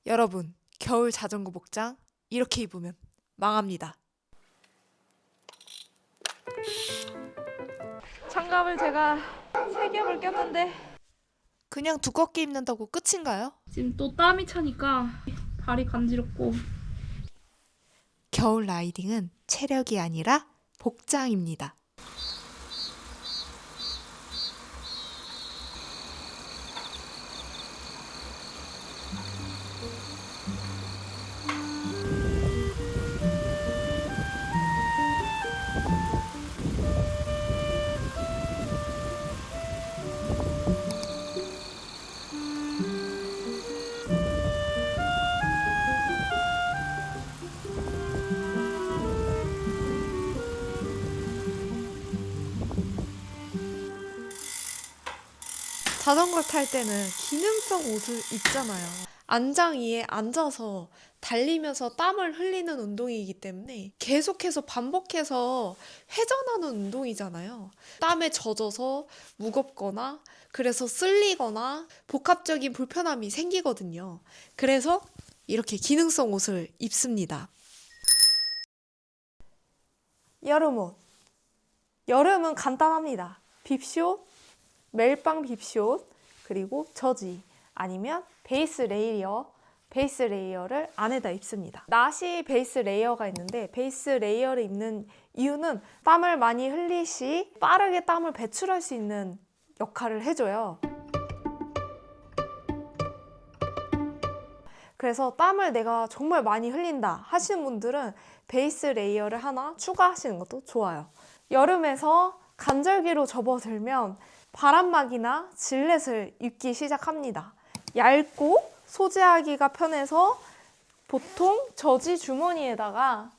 여러분, 겨울 자전거 복장 이렇게 입으면 망합니다. 장갑을 제가 3겹을 꼈는데 그냥 두껍게 입는다고 끝인가요? 지금 또 땀이 차니까 발이 간지럽고. 겨울 라이딩은 체력이 아니라 복장입니다. 자전거 탈 때는 기능성 옷을 입잖아요. 안장 위에 앉아서 달리면서 땀을 흘리는 운동이기 때문에 계속해서 반복해서 회전하는 운동이잖아요. 땀에 젖어서 무겁거나 그래서 쓸리거나 복합적인 불편함이 생기거든요. 그래서 이렇게 기능성 옷을 입습니다. 여름옷. 여름은 간단합니다. 빕시옷, 멜빵 빕시옷, 그리고 저지 아니면 베이스 레이어를 안에다 입습니다. 나시 베이스 레이어가 있는데 베이스 레이어를 입는 이유는 땀을 많이 흘릴 시 빠르게 땀을 배출할 수 있는 역할을 해줘요. 그래서 땀을 내가 정말 많이 흘린다 하시는 분들은 베이스 레이어를 하나 추가하시는 것도 좋아요. 여름에서 간절기로 접어들면 바람막이나 질렛을 입기 시작합니다. 얇고 소지하기가 편해서 보통 저지 주머니에다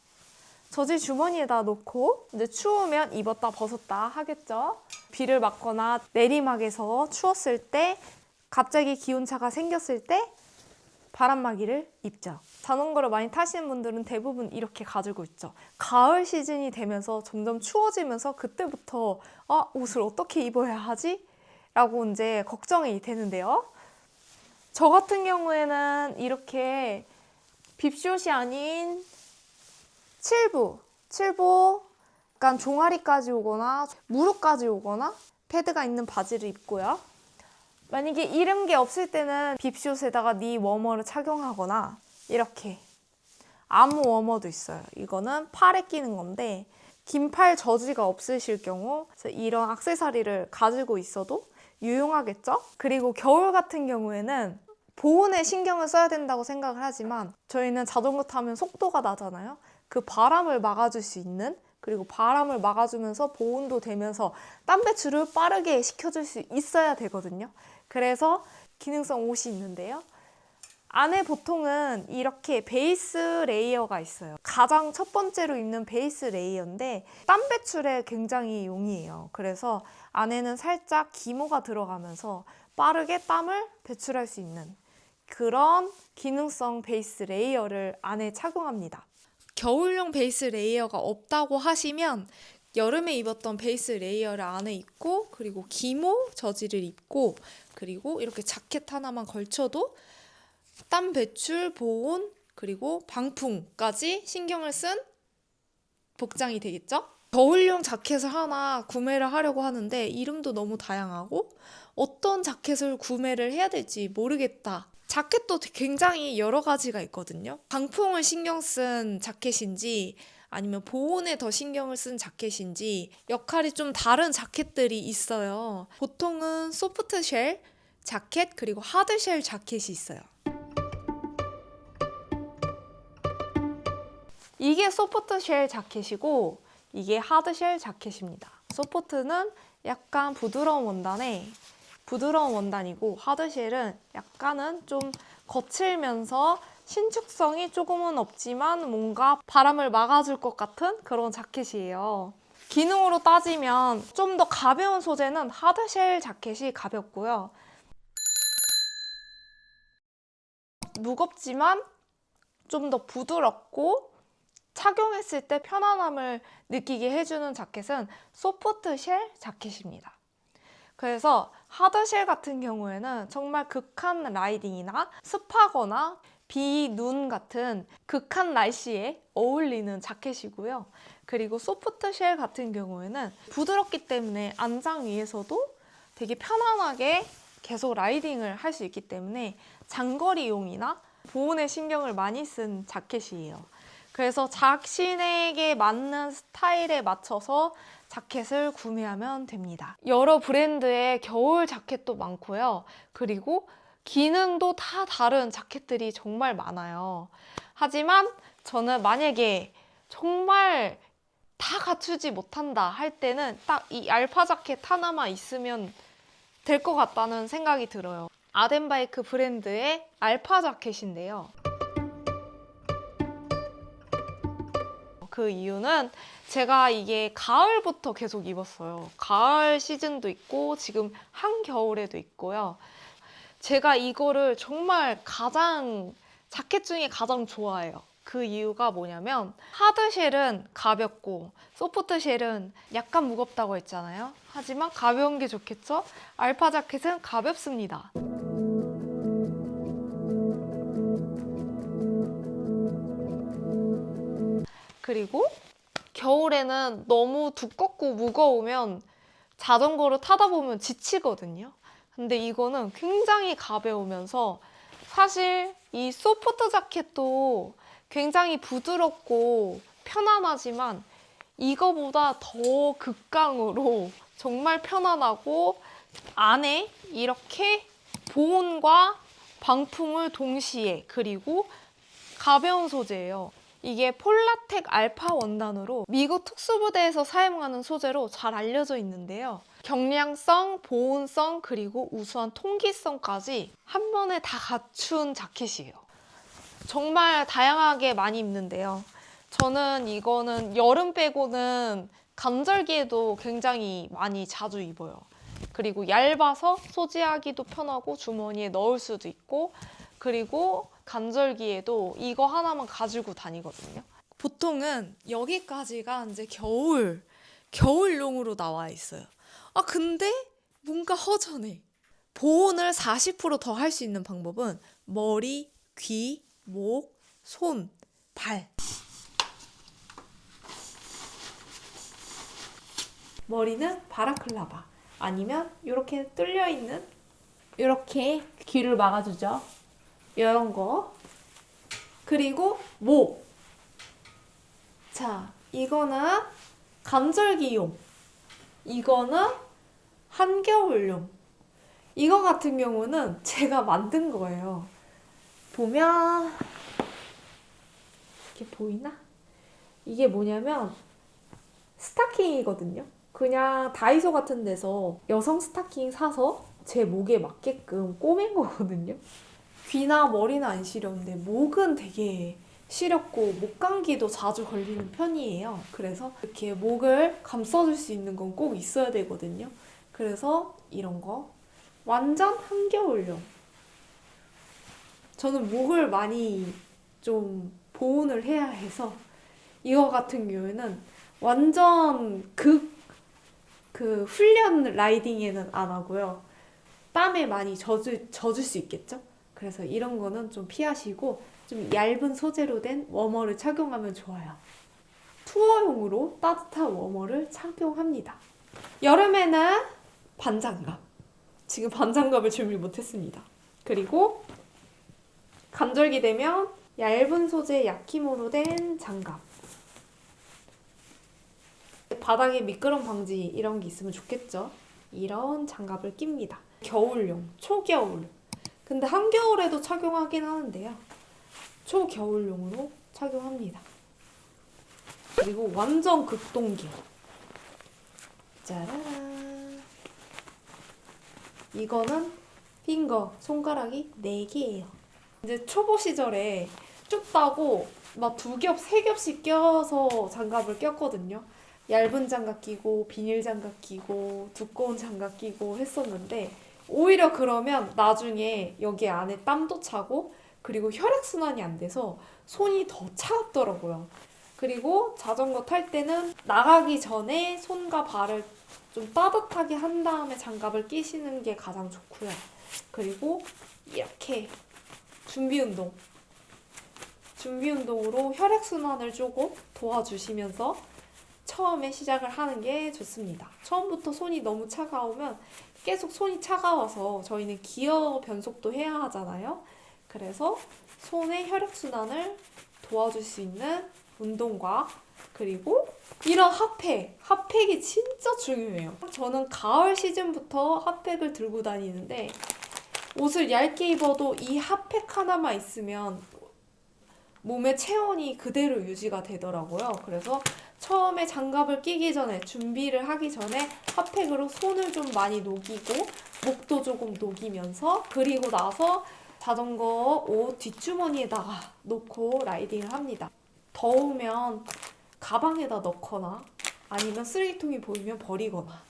놓고 이제 추우면 입었다 벗었다 하겠죠. 비를 맞거나 내리막에서 추웠을 때 갑자기 기온차가 생겼을 때 바람막이를 입죠. 자전거를 많이 타시는 분들은 대부분 이렇게 가지고 있죠. 가을 시즌이 되면서 점점 추워지면서 그때부터 옷을 어떻게 입어야 하지? 라고 이제 걱정이 되는데요. 저 같은 경우에는 이렇게 빕숏이 아닌 7부 약간 종아리까지 오거나 무릎까지 오거나 패드가 있는 바지를 입고요. 만약에 이런 게 없을 때는 빕숏에다가 니 워머를 착용하거나 이렇게 아무 워머도 있어요. 이거는 팔에 끼는 건데 긴 팔 저지가 없으실 경우 이런 액세서리를 가지고 있어도 유용하겠죠? 그리고 겨울 같은 경우에는 보온에 신경을 써야 된다고 생각을 하지만 저희는 자전거 타면 속도가 나잖아요. 그 바람을 막아줄 수 있는 그리고 바람을 막아주면서 보온도 되면서 땀 배출을 빠르게 시켜줄 수 있어야 되거든요. 그래서 기능성 옷이 있는데요. 안에 보통은 이렇게 베이스 레이어가 있어요. 가장 첫 번째로 입는 베이스 레이어인데 땀 배출에 굉장히 용이해요. 그래서 안에는 살짝 기모가 들어가면서 빠르게 땀을 배출할 수 있는 그런 기능성 베이스 레이어를 안에 착용합니다. 겨울용 베이스 레이어가 없다고 하시면 여름에 입었던 베이스 레이어를 안에 입고 그리고 기모 저지를 입고 그리고 이렇게 자켓 하나만 걸쳐도 땀 배출, 보온, 그리고 방풍까지 신경을 쓴 복장이 되겠죠? 겨울용 자켓을 하나 구매를 하려고 하는데 이름도 너무 다양하고 어떤 자켓을 구매를 해야 될지 모르겠다. 자켓도 굉장히 여러 가지가 있거든요. 방풍을 신경 쓴 자켓인지 아니면 보온에 더 신경을 쓴 자켓인지 역할이 좀 다른 자켓들이 있어요. 보통은 소프트쉘 자켓 그리고 하드쉘 자켓이 있어요. 이게 소프트쉘 자켓이고 이게 하드쉘 자켓입니다. 소프트는 약간 부드러운 원단이고 하드쉘은 약간은 좀 거칠면서 신축성이 조금은 없지만 뭔가 바람을 막아줄 것 같은 그런 자켓이에요. 기능으로 따지면 좀 더 가벼운 소재는 하드쉘 자켓이 가볍고요. 무겁지만 좀 더 부드럽고 착용했을 때 편안함을 느끼게 해주는 자켓은 소프트쉘 자켓입니다. 그래서 하드쉘 같은 경우에는 정말 극한 라이딩이나 습하거나 비, 눈 같은 극한 날씨에 어울리는 자켓이고요. 그리고 소프트 쉘 같은 경우에는 부드럽기 때문에 안장 위에서도 되게 편안하게 계속 라이딩을 할 수 있기 때문에 장거리용이나 보온에 신경을 많이 쓴 자켓이에요. 그래서 자신에게 맞는 스타일에 맞춰서 자켓을 구매하면 됩니다. 여러 브랜드의 겨울 자켓도 많고요. 그리고 기능도 다 다른 자켓들이 정말 많아요. 하지만 저는 만약에 정말 다 갖추지 못한다 할 때는 딱 이 알파 자켓 하나만 있으면 될 것 같다는 생각이 들어요. 아덴바이크 브랜드의 알파 자켓인데요. 그 이유는 제가 이게 가을부터 계속 입었어요. 가을 시즌도 있고 지금 한겨울에도 있고요. 제가 이거를 정말 자켓 중에 가장 좋아해요. 그 이유가 뭐냐면 하드쉘은 가볍고 소프트쉘은 약간 무겁다고 했잖아요. 하지만 가벼운 게 좋겠죠? 알파 자켓은 가볍습니다. 그리고 겨울에는 너무 두껍고 무거우면 자전거를 타다 보면 지치거든요. 근데 이거는 굉장히 가벼우면서 사실 이 소프트 자켓도 굉장히 부드럽고 편안하지만 이거보다 더 극강으로 정말 편안하고 안에 이렇게 보온과 방풍을 동시에 그리고 가벼운 소재예요. 이게 폴라텍 알파 원단으로 미국 특수부대에서 사용하는 소재로 잘 알려져 있는데요. 경량성, 보온성, 그리고 우수한 통기성까지 한 번에 다 갖춘 자켓이에요. 정말 다양하게 많이 입는데요. 저는 이거는 여름 빼고는 간절기에도 굉장히 많이 자주 입어요. 그리고 얇아서 소지하기도 편하고 주머니에 넣을 수도 있고 그리고 간절기에도 이거 하나만 가지고 다니거든요. 보통은 여기까지가 이제 겨울용으로 나와 있어요. 아, 근데 뭔가 허전해. 보온을 40% 더 할 수 있는 방법은 머리, 귀, 목, 손, 발. 머리는 바라클라바 아니면 이렇게 뚫려있는 이렇게 귀를 막아주죠. 이런 거. 그리고 목. 자, 이거는 간절기용. 이거는 한겨울용. 이거 같은 경우는 제가 만든 거예요. 보면 이렇게 보이나? 이게 뭐냐면 스타킹이거든요. 그냥 다이소 같은 데서 여성 스타킹 사서 제 목에 맞게끔 꼬맨 거거든요. 귀나 머리는 안 시려운데 목은 되게 시렵고 목 감기도 자주 걸리는 편이에요. 그래서 이렇게 목을 감싸줄 수 있는 건 꼭 있어야 되거든요. 그래서 이런 거 완전 한겨울용. 저는 목을 많이 좀 보온을 해야 해서 이거 같은 경우에는 완전 그 훈련 라이딩에는 안 하고요. 땀에 많이 젖을 수 있겠죠? 그래서 이런 거는 좀 피하시고 좀 얇은 소재로 된 워머를 착용하면 좋아요. 투어용으로 따뜻한 워머를 착용합니다. 여름에는 반장갑. 지금 반장갑을 준비 못했습니다. 그리고 간절기 되면 얇은 소재 야키모노 된 장갑. 바닥에 미끄럼 방지 이런 게 있으면 좋겠죠. 이런 장갑을 낍니다. 겨울용, 초겨울. 근데 한겨울에도 착용하긴 하는데요. 초겨울용으로 착용합니다. 그리고 완전 극동기. 짜라란. 이거는 핑거, 손가락이 4개예요. 이제 초보 시절에 춥다고 막 2겹, 3겹씩 껴서 장갑을 꼈거든요. 얇은 장갑 끼고 비닐 장갑 끼고 두꺼운 장갑 끼고 했었는데 오히려 그러면 나중에 여기 안에 땀도 차고 그리고 혈액순환이 안 돼서 손이 더 차갑더라고요. 그리고 자전거 탈 때는 나가기 전에 손과 발을 좀 따뜻하게 한 다음에 장갑을 끼시는 게 가장 좋고요. 그리고 이렇게 준비 운동. 준비 운동으로 혈액순환을 조금 도와주시면서 처음에 시작을 하는 게 좋습니다. 처음부터 손이 너무 차가우면 계속 손이 차가워서 저희는 기어 변속도 해야 하잖아요. 그래서 손의 혈액순환을 도와줄 수 있는 운동과 그리고 이런 핫팩이 진짜 중요해요. 저는 가을 시즌부터 핫팩을 들고 다니는데 옷을 얇게 입어도 이 핫팩 하나만 있으면 몸의 체온이 그대로 유지가 되더라고요. 그래서 처음에 장갑을 끼기 전에 준비를 하기 전에 핫팩으로 손을 좀 많이 녹이고 목도 조금 녹이면서 그리고 나서 자전거 옷 뒷주머니에다가 놓고 라이딩을 합니다. 더우면 가방에다 넣거나 아니면 쓰레기통이 보이면 버리거나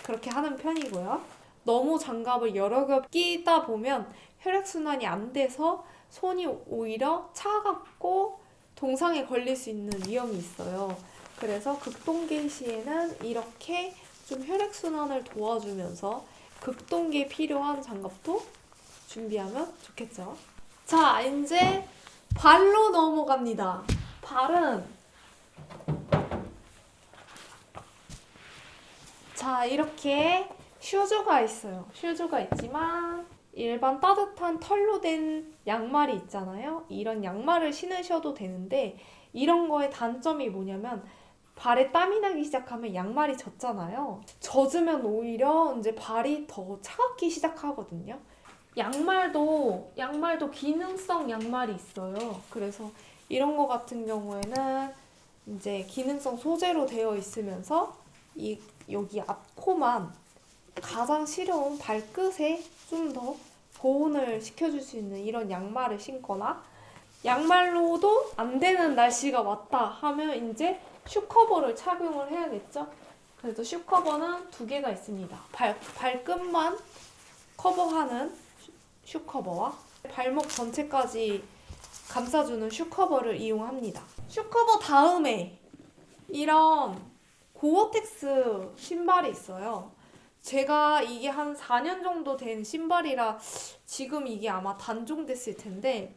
그렇게 하는 편이고요. 너무 장갑을 여러 겹 끼다 보면 혈액순환이 안 돼서 손이 오히려 차갑고 동상에 걸릴 수 있는 위험이 있어요. 그래서 극동계 시에는 이렇게 좀 혈액순환을 도와주면서 극동계에 필요한 장갑도 준비하면 좋겠죠. 자, 이제 발로 넘어갑니다. 발은 자, 이렇게 슈즈가 있어요. 슈즈가 있지만 일반 따뜻한 털로 된 양말이 있잖아요. 이런 양말을 신으셔도 되는데 이런 거의 단점이 뭐냐면 발에 땀이 나기 시작하면 양말이 젖잖아요. 젖으면 오히려 이제 발이 더 차갑기 시작하거든요. 양말도 기능성 양말이 있어요. 그래서 이런 거 같은 경우에는 이제 기능성 소재로 되어 있으면서 여기 앞코만 가장 시려운 발끝에 좀 더 보온을 시켜줄 수 있는 이런 양말을 신거나 양말로도 안 되는 날씨가 왔다 하면 이제 슈커버를 착용을 해야겠죠. 그래서 슈커버는 2개가 있습니다. 발끝만 커버하는 슈커버와 발목 전체까지 감싸주는 슈커버를 이용합니다. 슈커버 다음에 이런 고어텍스 신발이 있어요. 제가 이게 한 4년 정도 된 신발이라 지금 이게 아마 단종됐을 텐데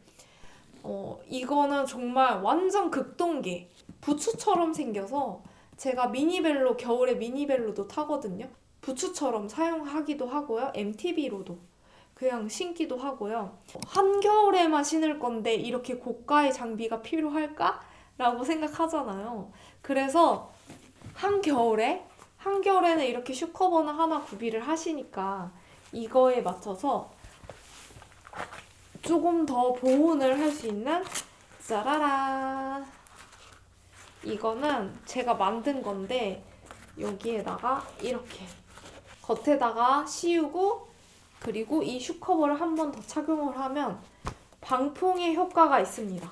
이거는 정말 완전 극동계 부츠처럼 생겨서 제가 미니벨로 겨울에 미니벨로도 타거든요. 부츠처럼 사용하기도 하고요. MTB로도 그냥 신기도 하고요. 한겨울에만 신을 건데 이렇게 고가의 장비가 필요할까? 라고 생각하잖아요. 그래서 한겨울에는 이렇게 슈커버는 하나 구비를 하시니까 이거에 맞춰서 조금 더 보온을 할 수 있는 짜라란 이거는 제가 만든 건데 여기에다가 이렇게 겉에다가 씌우고 그리고 이 슈커버를 한 번 더 착용을 하면 방풍의 효과가 있습니다.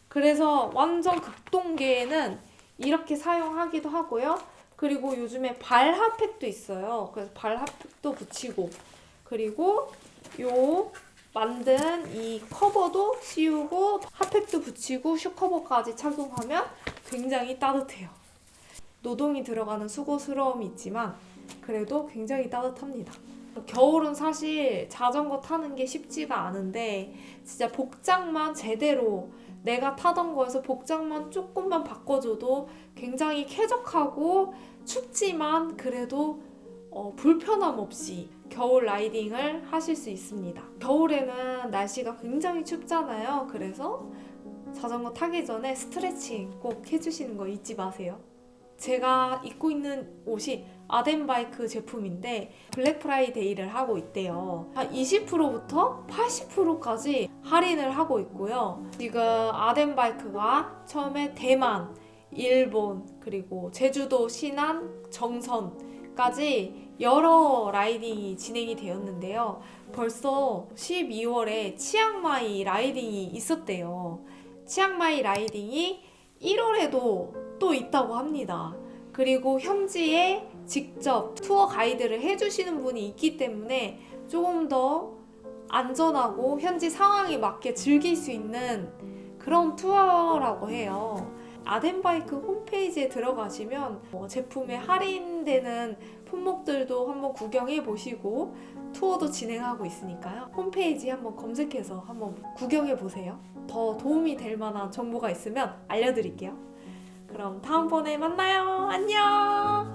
그래서 완전 극동계에는 이렇게 사용하기도 하고요. 그리고 요즘에 발 핫팩도 있어요. 그래서 발 핫팩도 붙이고 그리고 요 만든 이 커버도 씌우고 핫팩도 붙이고 슈커버까지 착용하면 굉장히 따뜻해요. 노동이 들어가는 수고스러움이 있지만 그래도 굉장히 따뜻합니다. 겨울은 사실 자전거 타는 게 쉽지가 않은데 진짜 복장만 제대로 내가 타던 거에서 복장만 조금만 바꿔줘도 굉장히 쾌적하고 춥지만 그래도 불편함 없이 겨울 라이딩을 하실 수 있습니다. 겨울에는 날씨가 굉장히 춥잖아요. 그래서 자전거 타기 전에 스트레칭 꼭 해주시는 거 잊지 마세요. 제가 입고 있는 옷이 아덴바이크 제품인데 블랙 프라이데이를 하고 있대요. 한 20%부터 80%까지 할인을 하고 있고요. 지금 아덴바이크가 처음에 대만, 일본, 그리고 제주도, 신안, 정선까지 여러 라이딩이 진행이 되었는데요. 벌써 12월에 치앙마이 라이딩이 있었대요. 치앙마이 라이딩이 1월에도 또 있다고 합니다. 그리고 현지에 직접 투어 가이드를 해주시는 분이 있기 때문에 조금 더 안전하고 현지 상황에 맞게 즐길 수 있는 그런 투어라고 해요. 아덴바이크 홈페이지에 들어가시면 제품에 할인되는 품목들도 한번 구경해 보시고 투어도 진행하고 있으니까요. 홈페이지 한번 검색해서 한번 구경해 보세요. 더 도움이 될 만한 정보가 있으면 알려드릴게요. 그럼 다음번에 만나요. 안녕!